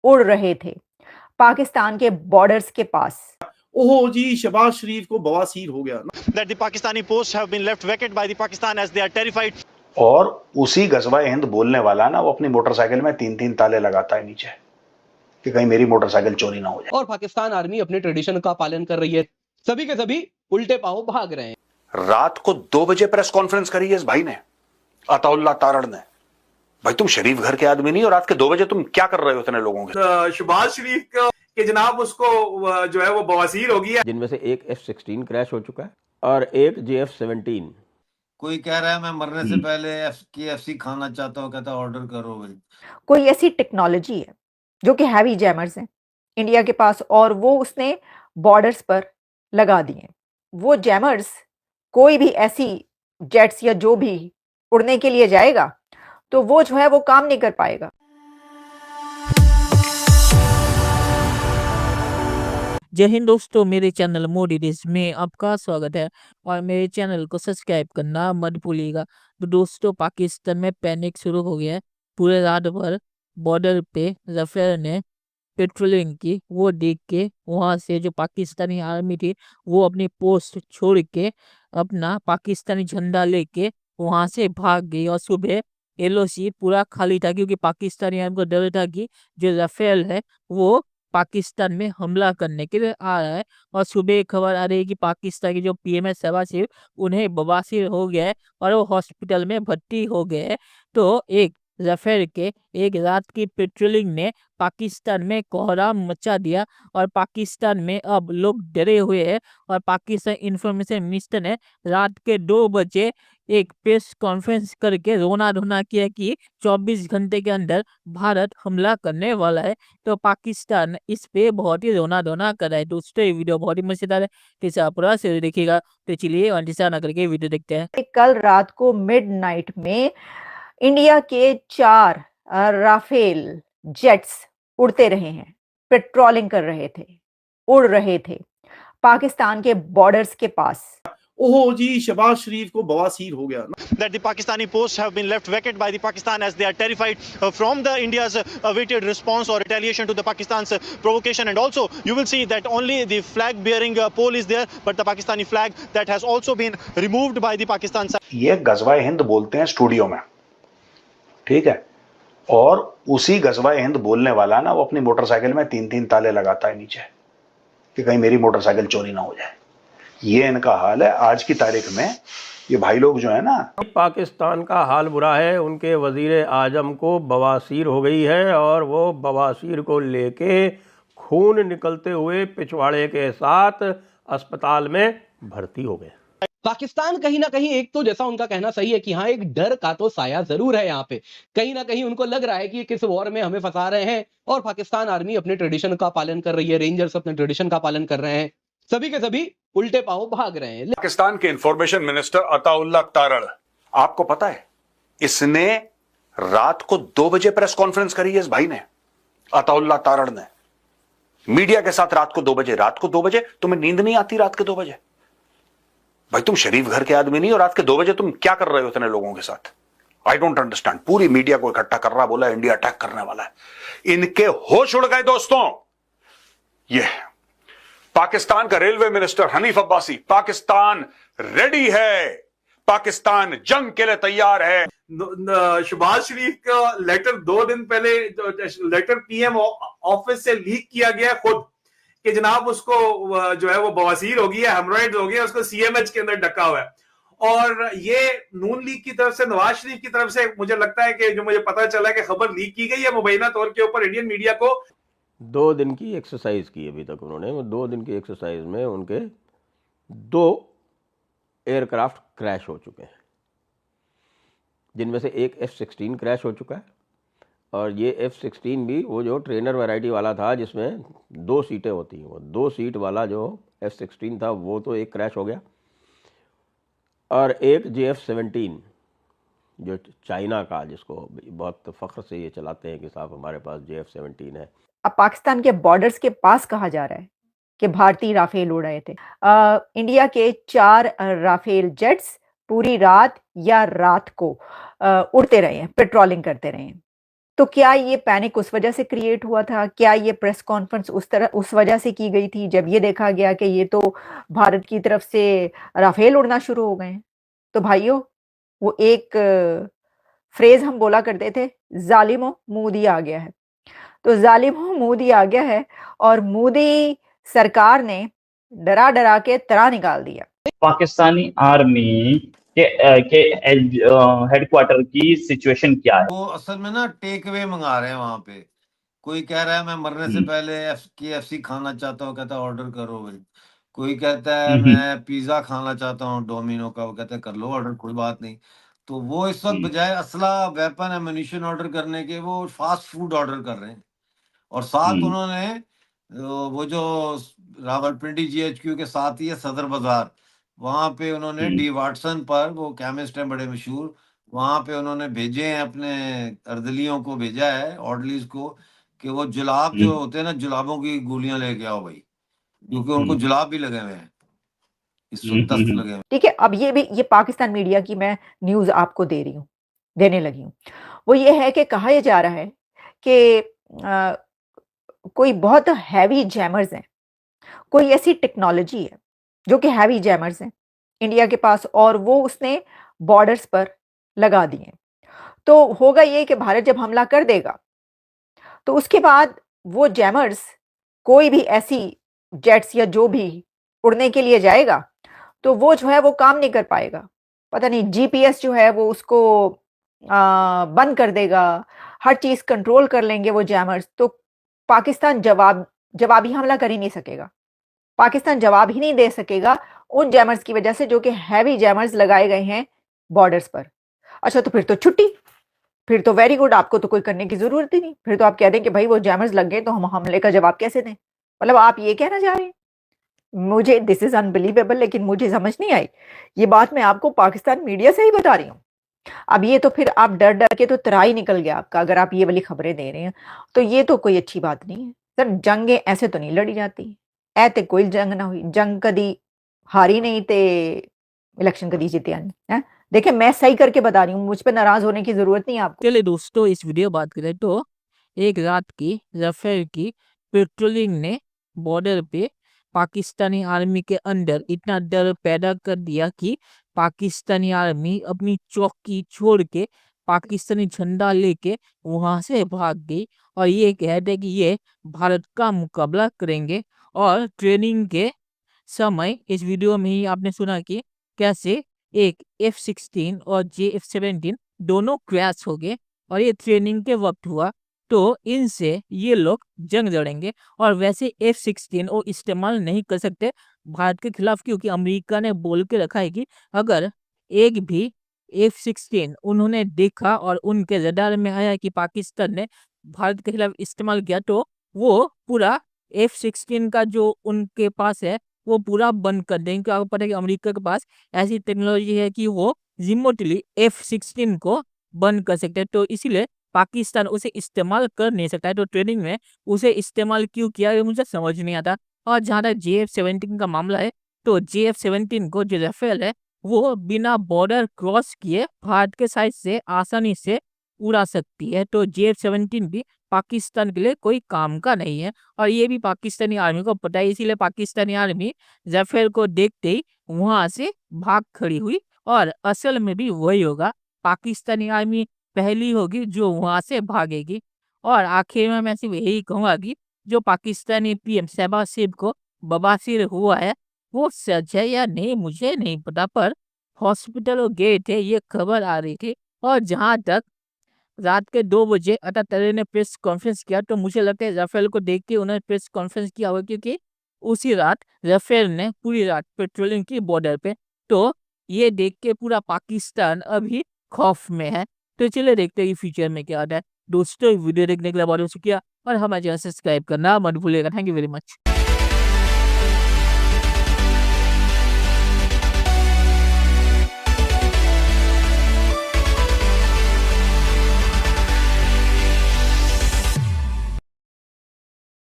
उड़ रहे थे पाकिस्तान के बॉर्डर्स के पास। ओहो जी, शहबाज शरीफ को बवासीर हो गया ना। That the Pakistani posts have been left vacant by the Pakistan as they are terrified. और उसी गजवाए हिंद बोलने वाला ना वो अपनी मोटरसाइकिल में 3-3 ताले लगाता है नीचे कि कहीं मेरी मोटरसाइकिल चोरी ना हो जाए। और पाकिस्तान आर्मी अपने ट्रेडिशन का पालन कर रही है, सभी के सभी उल्टे पांव भाग रहे हैं। रात को 2 बजे प्रेस कॉन्फ्रेंस करी है इस भाई ने, अताउल्लाह तारड़ ने। भाई तुम शरीफ घर के आदमी नहीं हो, रात के 2 बजे तुम क्या कर रहे हो इतने लोगों के? शहबाज शरीफ के जनाब उसको जो है वो बवासीर हो गया, जिनमें से एक F-16 क्रैश हो चुका है और एक JF-17। कोई कह रहा है मैं मरने से पहले KFC खाना चाहता हूँ, कहता ऑर्डर करो भाई। कोई ऐसी टेक्नोलॉजी है जो कि हैवी जैमर्स हैं इंडिया के पास, और वो उसने बॉर्डर्स पर लगा दिए। वो जैमर्स कोई भी ऐसी जेट्स या जो भी उड़ने के लिए जाएगा तो वो जो है वो काम नहीं कर पाएगा। जय हिंद दोस्तों, मेरे चैनल मोदी देश में आपका स्वागत है और मेरे चैनल को सब्सक्राइब करना मत भूलिएगा। तो दोस्तों, पाकिस्तान में पैनिक शुरू हो गया है। पूरे रात भर बॉर्डर पे रफेल ने पेट्रोलिंग की, वो देख के वहाँ से जो पाकिस्तानी आर्मी थी वो अपनी पोस्ट छोड़ के अपना पाकिस्तानी झंडा लेके वहाँ से भाग गई। और सुबह LOC पूरा खाली था क्योंकि पाकिस्तानी आर्मी को डर था कि जो रफेल है वो पाकिस्तान में हमला करने के लिए आ रहा है। और सुबह खबर आ रही है कि पाकिस्तान के जो PM है शहबाज शरीफ, उन्हें बवासीर हो गया है और वो हॉस्पिटल में भर्ती हो गए हैं। तो एक रफेल के एक रात की पेट्रोलिंग ने पाकिस्तान में कोहराम मचा दिया और पाकिस्तान में अब लोग डरे हुए हैं। और पाकिस्तान इंफॉर्मेशन मिनिस्टर ने रात के 2 बजे एक प्रेस कॉन्फ्रेंस करके रोना धोना किया कि 24 घंटे के अंदर भारत हमला करने वाला है। तो पाकिस्तान इस पे बहुत ही रोना धोना कर रहा है। दोस्तों, ये वीडियो बहुत ही मजेदार है, तो इसे आप पूरा से देखिएगा। तो चलिए अंतिशा ना करके वीडियो देखते हैं। कल रात को मिडनाइट में इंडिया के 4 राफेल जेट्स उड़ते रहे हैं, पेट्रोलिंग कर रहे थे, उड़ रहे थे पाकिस्तान के बॉर्डर्स के पास। ओहो जी, शहबाज शरीफ को बवासीर हो गया ना। That the Pakistani posts have been left vacant by the Pakistan as they are terrified from the India's awaited response or retaliation to the Pakistan's provocation. And also you will see that only the flag bearing pole is there, but the Pakistani flag that has also been removed by the Pakistan side. ये गजवाए हिंद बोलते हैं studio में, ठीक है? और उसी गजवाए हिंद बोलने वाला ना वो अपनी मोटरसाइकिल में 3-3 ताले लगाता है नीचे कि कहीं मेरी मोटरसाइकिल चोरी ना हो जाए। ये इनका हाल है आज की तारीख में। ये भाई लोग जो है ना, पाकिस्तान का हाल बुरा है। उनके वजीर आजम को बवासीर हो गई है और वो बवासीर को लेके खून निकलते हुए पिछवाड़े के साथ अस्पताल में भर्ती हो गए। पाकिस्तान कहीं ना कहीं, एक तो जैसा उनका कहना सही है कि हाँ, एक डर का तो साया जरूर है यहाँ पे। कहीं ना कहीं उनको लग रहा है कि ये किस वॉर में हमें फंसा रहे हैं और पाकिस्तान आर्मी अपने ट्रेडिशन का पालन कर रही है, रेंजर्स अपने ट्रेडिशन का पालन कर रहे हैं, सभी के सभी उल्टे पांव भाग रहे हैं। पाकिस्तान के इंफॉर्मेशन मिनिस्टर अताउल्लाह तारड़, आपको पता है इसने रात को 2 बजे प्रेस कॉन्फ्रेंस करी है इस भाई ने, अताउल्लाह तारड़ ने, मीडिया के साथ। रात को 2 बजे, रात को 2 बजे तुम्हें नींद नहीं आती? रात के 2 बजे भाई तुम शरीफ घर के आदमी नहीं हो, रात के 2 बजे तुम क्या कर रहे हो इतने लोगों के साथ? I don't understand. पूरी मीडिया को इकट्ठा कर रहा, बोला इंडिया अटैक करने वाला है। इनके होश उड़ गए दोस्तों। ये पाकिस्तान का railway minister Hanif Abbasi, Pakistan ready है, पाकिस्तान जंग के लिए तैयार है। शहबाज शरीफ का लेटर 2 दिन पहले लेटर PM ऑफिस से लीक किया गया खुद कि जनाब उसको जो है वो बवासीर हो गया, हेमरोइड हो गया, उसको CMH के अंदर ढका हुआ है। और ये नून लीग की तरफ से, नवाज शरीफ की तरफ से, मुझे लगता है कि जो मुझे पता चला कि खबर लीक की गई है मुबैना तौर के ऊपर इंडियन मीडिया को। 2 दिन की एक्सरसाइज की अभी तक उन्होंने। 2 दिन की एक्सरसाइज में उनके 2 एयरक्राफ्ट क्रैश हो चुके हैं, जिनमें से एक F-16 क्रैश हो चुका है और ये F-16 भी वो जो ट्रेनर वैरायटी वाला था जिसमें 2 सीटें होती हैं, वो 2 सीट वाला जो F-16 था वो तो एक क्रैश हो गया। और एक JF-17 जो चाइना का, जिसको बहुत फख्र से ये चलाते हैं कि साहब हमारे पास JF-17 है। अब पाकिस्तान के बॉर्डर्स के पास कहा जा रहा है कि भारतीय राफेल उड़ रहे थे। इंडिया के 4 राफेल जेट्स पूरी रात या रात को उड़ते रहे हैं, पेट्रोलिंग करते रहे हैं तो क्या ये पैनिक उस वजह से क्रिएट हुआ था? क्या ये प्रेस कॉन्फ्रेंस उस वजह से की गई थी जब ये देखा गया कि ये तो भारत की तरफ से राफेल उड़ना शुरू हो गए हैं? तो भाइयों, वो एक फ्रेज़ हम बोला करते थे, ज़ालिमों मोदी आ गया है। तो ज़ालिमों मोदी आ गया है और मोदी सरकार ने डरा-डरा के तरा निकाल दिया। पाकिस्तानी आर्मी के हेडक्वार्टर की सिचुएशन क्या है? वो असल में ना टेक अवे मंगा रहे हैं वहां पे। कोई कह रहा है मैं मरने से पहले KFC खाना चाहता हूँ, कहता है ऑर्डर करो भाई। कोई कहता है मैं पिज्जा खाना चाहता हूँ डोमिनो का, वो कहता है कर लो ऑर्डर, कोई बात नहीं। तो वो इस वक्त बजाय असला वेपन एमुनिशन ऑर्डर करने के वो फास्ट फूड ऑर्डर कर रहे हैं। और साथ उन्होंने वो जो रावलपिंडी GHQ के साथ ही है सदर बाजार, वहां पे उन्होंने डी वाटसन पर, वो केमिस्ट हैं बड़े मशहूर, वहां पे उन्होंने भेजे हैं अपने अर्दलियों को, भेजा है ऑर्डलीज को कि वो जुलाब जो होते हैं ना, जुलाबों की गोलियां लेके आओ भाई, क्योंकि उनको जुलाब भी लगे हुए हैं, इस वक्त दस्त लगे हुए हैं। ठीक है, अब ये पाकिस्तान मीडिया की मैं न्यूज़ आपको देने लगी हूँ। वो ये है कि कहा ये जा रहा है कि कोई बहुत हैवी जैमर्स हैं, कोई ऐसी टेक्नोलॉजी है जो कि हैवी जैमर्स हैं इंडिया के पास और वो उसने बॉर्डर्स पर लगा दिए हैं। तो होगा ये कि भारत जब हमला कर देगा, तो उसके बाद वो जैमर्स कोई भी ऐसी जेट्स या जो भी उड़ने के लिए जाएगा, तो वो जो है वो काम नहीं कर पाएगा। पता नहीं जीपीएस जो है वो उसको बंद कर देगा, हर चीज़ कंट्रोल कर लेंगे वो जैमर्स, तो पाकिस्तान जवाबी हमला कर ही नहीं सकेगा। पाकिस्तान जवाब ही नहीं दे सकेगा उन जैमर्स की वजह से जो कि हैवी जैमर्स लगाए गए हैं बॉर्डर्स पर। अच्छा, तो फिर तो छुट्टी, फिर तो वेरी गुड, आपको तो कोई करने की ज़रूरत ही नहीं। फिर तो आप कह दें कि भाई वो जैमर्स लग गए तो हम हमले का जवाब कैसे दें? मतलब आप ये कहना चाह रहे हैं? मुझे दिस इज़ अनबिलीवेबल, लेकिन मुझे समझ नहीं आई। ये बात मैं आपको पाकिस्तान मीडिया से ही बता रही हूँ। अब ये तो फिर आप डर-डर के तो तरा ही निकल गया आपका, अगर आप ये वाली खबरें दे रहे हैं, तो ये तो कोई अच्छी बात नहीं है। सर, जंगें ऐसे तो नहीं लड़ी जाती। ऐ ते कोई जंग ना हुई, जंग कदी हारी नहीं ते इलेक्शन कदी जित्या नहीं, हैं? देखिए, मैं सही करके बता रही हूँ, मुझ पे नाराज़ होने की ज़रूरत नहीं है आपको। चलिए दोस्तों, इस वीडियो बात करें तो एक रात की राफेल की पेट्रोलिंग ने बॉर्डर पे पाकिस्तानी आर्मी के अंदर इतना डर पैदा कर दिया कि पाकिस्तानी आर्मी अपनी चौकी छोड़ के पाकिस्तानी झंडा लेके वहां से भाग गई और ये कहते कि ये भारत का मुकाबला करेंगे। और ट्रेनिंग के समय इस वीडियो में ही आपने सुना कि कैसे एक F-16 और JF-17 दोनों क्रैश हो गए और ये ट्रेनिंग के वक्त हुआ। तो इनसे ये लोग जंग लड़ेंगे और वैसे F-16 वो इस्तेमाल नहीं कर सकते भारत के खिलाफ, क्योंकि अमेरिका ने बोल के रखा है कि अगर एक भी F-16 उन्होंने देखा और उनके रडार में आया कि पाकिस्तान ने भारत के खिलाफ इस्तेमाल किया, तो वो पूरा F-16 का जो उनके पास है वो पूरा बंद कर देंगे। क्योंकि आपको पता है कि अमेरिका के पास ऐसी टेक्नोलॉजी है कि वो रिमोटली F-16 को बंद कर सकते हैं, तो इसीलिए पाकिस्तान उसे इस्तेमाल कर नहीं सकता है। तो ट्रेनिंग में उसे इस्तेमाल क्यों किया ये मुझे समझ नहीं आता। और जहाँ तक JF-17 का मामला है, तो JF-17 को जो राफेल है वो बिना बॉर्डर क्रॉस किए भारत के साइड से आसानी से उड़ा सकती है। तो JF-17 भी पाकिस्तान के लिए कोई काम का नहीं है और ये भी पाकिस्तानी आर्मी को पता है, इसीलिए पाकिस्तानी आर्मी राफेल को देखते ही वहां से भाग खड़ी हुई। और असल में भी वही होगा, पाकिस्तानी आर्मी पहली होगी जो वहां से भागेगी। और आखिर में मैं सिर्फ यही कहूंगा कि जो पाकिस्तानी PM शहबाज शरीफ को बवासीर हुआ है वो सच है या नहीं मुझे नहीं पता, पर हॉस्पिटल वो गए थे ये खबर आ रही थी। और जहां तक रात के 2 बजे अतातुर्रे ने प्रेस कॉन्फ्रेंस किया, तो मुझे लगता है राफेल को देख के उन्होंने प्रेस कॉन्फ्रेंस किया होगा, क्योंकि उसी रात राफेल ने पूरी रात पेट्रोलिंग की बॉर्डर पे। तो ये देख के पूरा पाकिस्तान अभी खौफ में है। तो चलिए देखते हैं कि फ्यूचर में क्या होता है। दोस्तों, वीडियो देखने के लिए बहुत बहुत शुक्रिया और हमारे चैनल सब्सक्राइब करना मत भूलिएगा। Thank you very much.